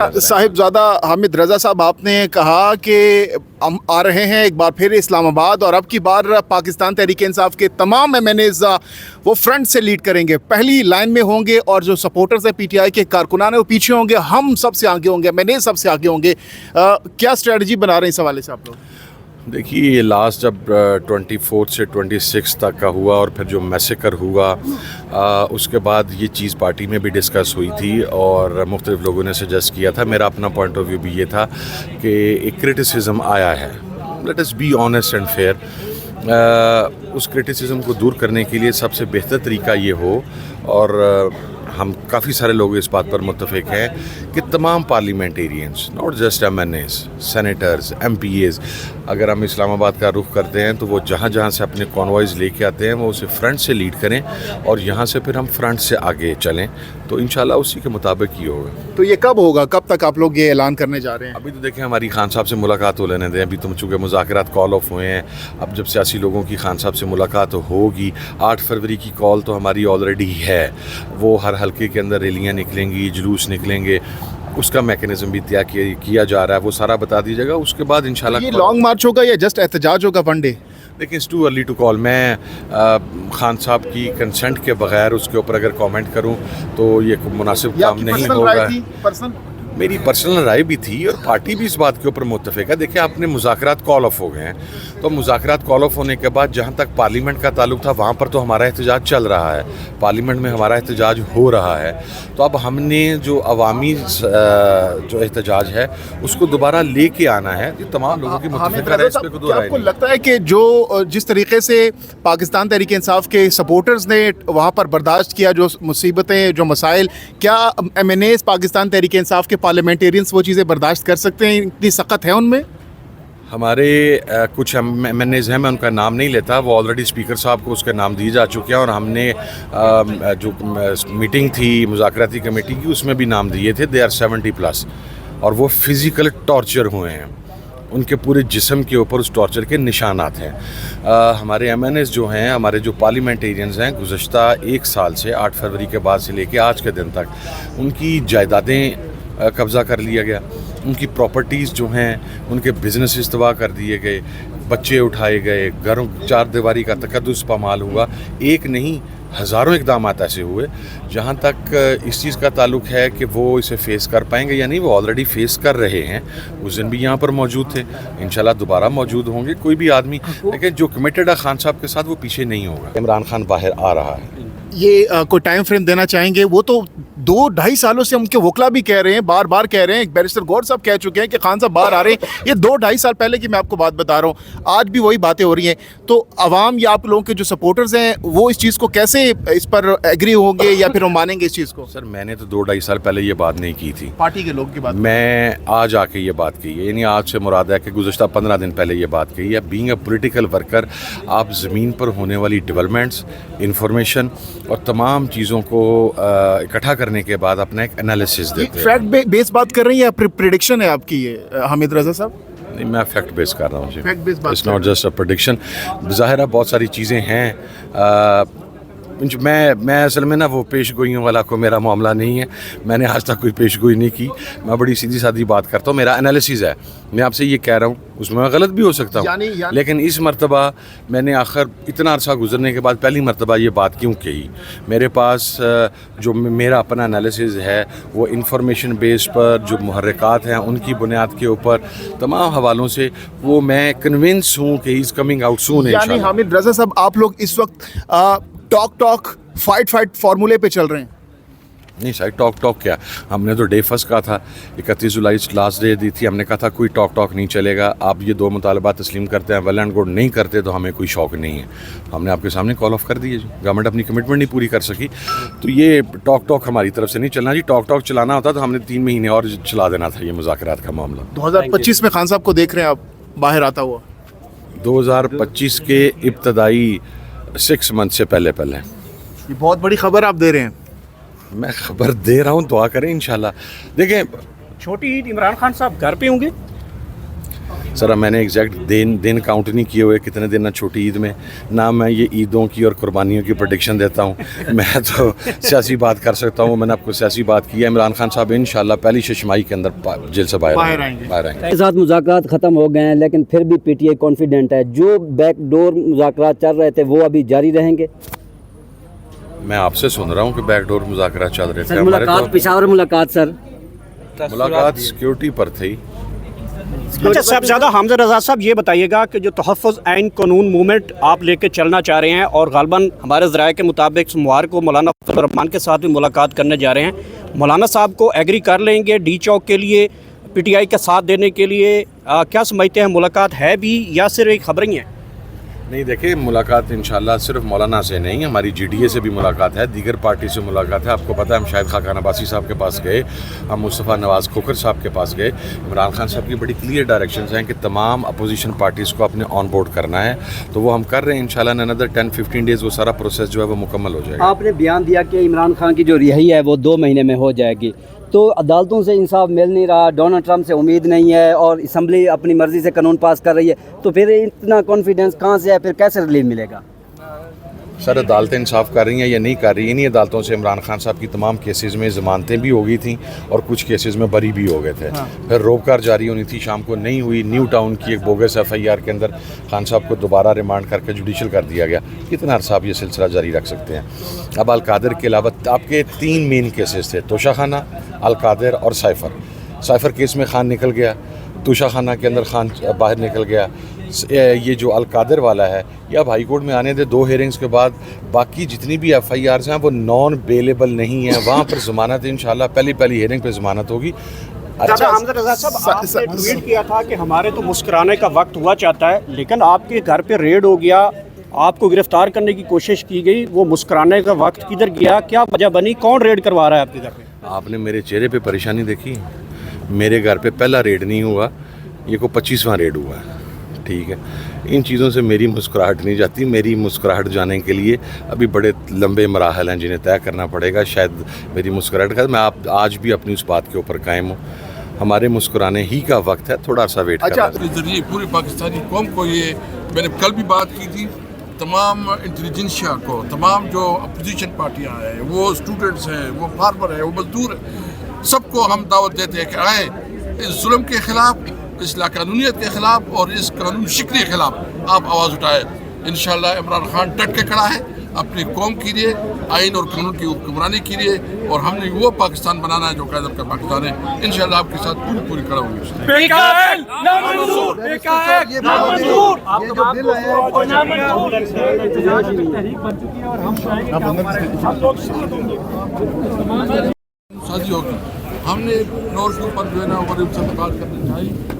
साहिबजादा हामिद रज़ा साहब, आपने कहा कि हम आ रहे हैं एक बार फिर इस्लामाबाद और अब की बार पाकिस्तान तहरीक इंसाफ के तमाम एमएनएज़ वो फ्रंट से लीड करेंगे, पहली लाइन में होंगे और जो सपोर्टर्स हैं पीटीआई के कारकुनान हैं वो पीछे होंगे, हम सबसे आगे होंगे, एमएनएज़ सबसे आगे होंगे। क्या स्ट्रेटजी बना रहे हैं इस हवाले से आप लोग? देखिए, ये लास्ट जब 24 से 26 तक का हुआ और फिर जो मैसेकर हुआ उसके बाद ये चीज़ पार्टी में भी डिस्कस हुई थी और मुख्तलिफ लोगों ने सजेस्ट किया था। मेरा अपना पॉइंट ऑफ व्यू भी ये था कि एक क्रिटिसिज्म आया है, let us be honest and fair. उस क्रिटिसिज्म को दूर करने के लिए सबसे बेहतर तरीका ये हो, और हम काफ़ी सारे लोग इस बात पर मुत्तफिक हैं कि तमाम parliamentarians, not just MNAs, senators, MPAs, अगर हम इस्लामाबाद का रुख करते हैं तो वो जहाँ जहाँ से अपने कॉन्वॉयज़ लेके आते हैं वो उसे फ्रंट से लीड करें और यहाँ से फिर हम फ्रंट से आगे चलें, तो इंशाल्लाह उसी के मुताबिक ही होगा। तो ये कब होगा, कब तक आप लोग ये ऐलान करने जा रहे हैं? अभी तो देखें, हमारी खान साहब से मुलाकात हो लेने दें। अभी तो चूँकि मुज़ाकरात कॉल ऑफ हुए हैं, अब जब सियासी लोगों की खान साहब से मुलाकात होगी, 8 फरवरी की कॉल तो हमारी ऑलरेडी है। वो हर हल्के के अंदर रैलियाँ निकलेंगी, जुलूस निकलेंगे, उसका मैकेनिज्म भी तय किया जा रहा है, वो सारा बता दीजिएगा। उसके बाद इंशाल्लाह ये लॉन्ग मार्च होगा या जस्ट एहतजाज होगा वन डे? देखिए, it's too early to call. मैं खान साहब की कंसेंट के बगैर उसके ऊपर अगर कमेंट करूं तो ये मुनासिब काम नहीं होगा। मेरी पर्सनल राय भी थी और पार्टी भी इस बात के ऊपर मुत्तफिक है। देखिए, आपने मुज़ाकरात कॉल ऑफ हो गए हैं, तो मुज़ाकरात कॉल ऑफ होने के बाद जहाँ तक पार्लियामेंट का ताल्लुक था वहाँ पर तो हमारा एहतजाज चल रहा है, पार्लियामेंट में हमारा एहतजाज हो रहा है। तो अब हमने जो अवामी जो एहतजाज है उसको दोबारा लेके आना है। ये तमाम लोगों की मुत्तफिक है, इस पर कोई आपको लगता है कि जो जिस तरीके से पाकिस्तान तहरीक इंसाफ के सपोर्टर्स ने वहाँ पर बर्दाश्त किया, जो मुसीबतें, जो मसाइल, क्या एमएनएज़ पाकिस्तान तहरीक इंसाफ के पार्लियामेंटेरियंस वो चीज़ें बर्दाश्त कर सकते हैं? इतनी सख्त है उनमें? हमारे कुछ एमएनएज़ हैं, मैं उनका नाम नहीं लेता, वो ऑलरेडी स्पीकर साहब को उसके नाम दिए जा चुके हैं और हमने जो मीटिंग थी मुज़ाकराती कमेटी की उसमें भी नाम दिए थे। दे आर 70+ और वो फिज़िकल टॉर्चर हुए हैं, उनके पूरे जिस्म के ऊपर उस टॉर्चर के निशानात हैं। हमारे एमएनएज़ जो हैं, हमारे जो पार्लियामेंटेरियंस हैं, गुज़श्ता 1 साल से 8 फरवरी के बाद से लेके आज के दिन तक उनकी जायदादें कब्ज़ा कर लिया गया, उनकी प्रॉपर्टीज़ जो हैं उनके बिजनेस तबाह कर दिए गए, बच्चे उठाए गए, घरों चार दीवारी का तकद्दुस पामाल हुआ। एक नहीं, हज़ारों इक़दामात ऐसे हुए। जहाँ तक इस चीज़ का ताल्लुक है कि वो इसे फ़ेस कर पाएंगे या नहीं, वो ऑलरेडी फ़ेस कर रहे हैं। उस दिन भी यहाँ पर मौजूद थे, इंशाल्लाह दोबारा मौजूद होंगे। कोई भी आदमी, लेकिन जो कमिटेड है खान साहब के साथ, वो पीछे नहीं होगा। इमरान खान बाहर आ रहा है, ये कोई टाइम फ्रेम देना चाहेंगे? वो तो 2-2.5 सालों से उनके वकला भी कह रहे हैं, बार बार कह रहे हैं, बैरिस्टर गौर साहब कह चुके हैं कि खान साहब बाहर आ रहे हैं। ये 2-2.5 साल पहले की मैं आपको बात बता रहा हूँ, आज भी वही बातें हो रही हैं। तो अवाम या आप लोगों के जो सपोर्टर्स हैं वो इस चीज़ को कैसे इस पर एग्री होंगे या फिर वो मानेंगे इस चीज़ को? सर, मैंने तो 2-2.5 साल पहले ये बात नहीं की थी, पार्टी के लोग की बात। मैं आज आके ये बात कही है, यानी आज से मुराद है कि गुज़श्ता 15 दिन पहले ये बात कही है। बीइंग अ पॉलिटिकल वर्कर, आप ज़मीन पर होने वाली डेवलपमेंट्स, इंफॉर्मेशन और तमाम चीज़ों को इकट्ठा करने के बाद अपना एक एनालिसिस देते हैं। फैक्ट बेस बात कर रही हैं या प्रेडिक्शन है आपकी ये हामिद रज़ा साहब? नहीं, मैं फैक्ट बेस कर रहा हूँ जी, फैक्ट बेस बात। It's not just a prediction. ज़ाहिर है बहुत सारी चीज़ें हैं। मैं असल में ना वो पेश गोइयों वाला को मेरा मामला नहीं है, मैंने आज तक कोई पेश गोई नहीं की। मैं बड़ी सीधी सादी बात करता हूँ, मेरा एनालिसिस है। मैं आपसे ये कह रहा हूँ, उसमें मैं गलत भी हो सकता हूँ, लेकिन इस मरतबा मैंने आखिर इतना अरसा गुजरने के बाद पहली मरतबा ये बात क्यों कही। मेरे पास जो मेरा अपना एनालिसिस है वो इंफॉर्मेशन बेस पर, जो मुहर्रिकात हैं उनकी बुनियाद के ऊपर, तमाम हवालों से वो मैं कन्विंस हूँ कि he is coming out soon. यानी हामिद रज़ा साहब, आप लोग इस वक्त टॉक फाइट फार्मूले पे चल रहे हैं? नहीं सर, टॉक क्या, हमने तो डे फर्स्ट कहा था, 31 जुलाई लास्ट डे दी थी, हमने कहा था कोई टॉक नहीं चलेगा। आप ये 2 मुतालबात तस्लीम करते हैं, वेल एंड गुड, नहीं करते तो हमें कोई शौक नहीं है। हमने आपके सामने कॉल ऑफ कर दिए जी, गवर्नमेंट अपनी कमिटमेंट नहीं पूरी कर सकी, तो ये टॉक हमारी तरफ से नहीं चलना जी। टॉक चलाना होता तो हमने 3 महीने और चला देना था ये मुज़ाकरात का मामला। 2025 में खान साहब को देख रहे हैं आप बाहर आता हुआ? 2025 के इब्तदाई 6 मंथ से पहले। ये बहुत बड़ी खबर आप दे रहे हैं। मैं खबर दे रहा हूँ, दुआ करें इंशाल्लाह। देखें, छोटी ईद, इमरान खान साहब घर पे होंगे? سر میں نے ایگزیکٹ دن کاؤنٹ نہیں کیے ہوئے کتنے دن نہ چھوٹی عید میں نہ میں یہ عیدوں کی اور قربانیوں کی پریڈکشن دیتا ہوں. میں تو سیاسی بات کر سکتا ہوں. میں نے آپ کو سیاسی بات کی ہے. عمران خان صاحب انشاءاللہ پہلی ششمائی کے اندر جیل سے باہر آئیں گے. ساتھ مذاکرات ختم ہو گئے ہیں لیکن پھر بھی پی ٹی آئی کانفیڈنٹ ہے جو بیک ڈور مذاکرات چل رہے تھے وہ ابھی جاری رہیں گے. میں آپ سے سن رہا ہوں کہ بیک ڈور مذاکرات چل رہے تھے. سر ملاقات پشاور ملاقات سر ملاقات سیکیورٹی پر تھی. اچھا صاحبزادہ حامزہ رضا صاحب یہ بتائیے گا کہ جو تحفظ عین قانون موومنٹ آپ لے کے چلنا چاہ رہے ہیں اور غالباً ہمارے ذرائع کے مطابق سوموار کو مولانا فضل الرحمان کے ساتھ بھی ملاقات کرنے جا رہے ہیں, مولانا صاحب کو ایگری کر لیں گے ڈی چوک کے لیے پی ٹی آئی کا ساتھ دینے کے لیے؟ کیا سمجھتے ہیں ملاقات ہے بھی یا صرف ایک خبریں ہیں؟ نہیں دیکھیں ملاقات انشاءاللہ صرف مولانا سے نہیں, ہماری جی ڈی اے سے بھی ملاقات ہے, دیگر پارٹی سے ملاقات ہے. آپ کو پتہ ہے ہم شاہد خاقان عباسی صاحب کے پاس گئے, ہم مصطفیٰ نواز کھوکھر صاحب کے پاس گئے. عمران خان صاحب کی بڑی کلیئر ڈائریکشنز ہیں کہ تمام اپوزیشن پارٹیز کو اپنے آن بورڈ کرنا ہے, تو وہ ہم کر رہے ہیں انشاءاللہ. ان اندر 10-15 ڈیز وہ سارا پروسیس جو ہے وہ مکمل ہو جائے گا. آپ نے بیان دیا کہ عمران خان کی جو رہائی ہے وہ 2 مہینے میں ہو جائے گی, تو عدالتوں سے انصاف مل نہیں رہا, ڈونلڈ ٹرمپ سے امید نہیں ہے اور اسمبلی اپنی مرضی سے قانون پاس کر رہی ہے, تو پھر اتنا کانفیڈنس کہاں سے ہے, پھر کیسے ریلیف ملے گا؟ سر عدالتیں انصاف کر رہی ہیں یا نہیں کر رہی ہیں؟ انہیں عدالتوں سے عمران خان صاحب کی تمام کیسز میں ضمانتیں بھی ہو گئی تھیں اور کچھ کیسز میں بری بھی ہو گئے تھے. پھر روکار جاری ہونی تھی, شام کو نہیں ہوئی. نیو ٹاؤن کی ایک بوگس ایف آئی آر کے اندر خان صاحب کو دوبارہ ریمانڈ کر کے جوڈیشل کر دیا گیا. کتنا عرصہ آپ یہ سلسلہ جاری رکھ سکتے ہیں؟ اب القادر کے علاوہ آپ کے 3 مین کیسز تھے, توشہ خانہ, القادر اور سائفر کیس میں خان نکل گیا, توشہ خانہ کے اندر خان باہر نکل گیا. یہ جو القادر والا ہے یہ اب ہائی کورٹ میں آنے دے 2 ہیئرنگز کے بعد. باقی جتنی بھی ایف آئی آرز ہیں وہ نان بیلیبل نہیں ہیں, وہاں پر ضمانت انشاءاللہ پہلی ہیئرنگ پہ ضمانت ہوگی. حامزہ رضا صاحب آپ نے ٹویٹ کیا تھا کہ ہمارے تو مسکرانے کا وقت ہوا چاہتا ہے, لیکن آپ کے گھر پہ ریڈ ہو گیا, آپ کو گرفتار کرنے کی کوشش کی گئی, وہ مسکرانے کا وقت کدھر گیا, کیا وجہ بنی, کون ریڈ کروا رہا ہے آپ کے گھر پہ؟ آپ نے میرے چہرے پہ پریشانی دیکھی؟ میرے گھر پہ پہلا ریڈ نہیں ہوا, یہ کو 25واں ریڈ ہوا ہے. ٹھیک ہے, ان چیزوں سے میری مسکراہٹ نہیں جاتی. میری مسکراہٹ جانے کے لیے ابھی بڑے لمبے مراحل ہیں جنہیں طے کرنا پڑے گا. شاید میری مسکراہٹ کا میں آج بھی اپنی اس بات کے اوپر قائم ہوں. ہمارے مسکرانے ہی کا وقت ہے, تھوڑا سا ویٹ کرنا. اس ذریعے پوری پاکستانی قوم کو یہ میں نے کل بھی بات کی تھی, تمام انٹیلیجنسیا کو, تمام جو اپوزیشن پارٹیاں ہیں, وہ اسٹوڈنٹس ہیں, وہ فارمر ہیں, وہ مزدور ہیں, سب کو ہم دعوت دیتے ہیں کہ آئیں اس ظلم کے خلاف, اس لاقانونیت کے خلاف اور اس قانون شکنی کے خلاف آپ آواز اٹھائیں. انشاءاللہ عمران خان ڈٹ کے کھڑا ہے اپنی قوم کے لیے, آئین اور قانون کی حکمرانی کے لیے, اور ہم نے وہ پاکستان بنانا ہے جو قائد کا پاکستان ہے. انشاءاللہ آپ کے ساتھ پوری کھڑا ہوں گی. ہم نے نور کے اوپر جو ہے نا غریب سے بات کرنا چاہیے.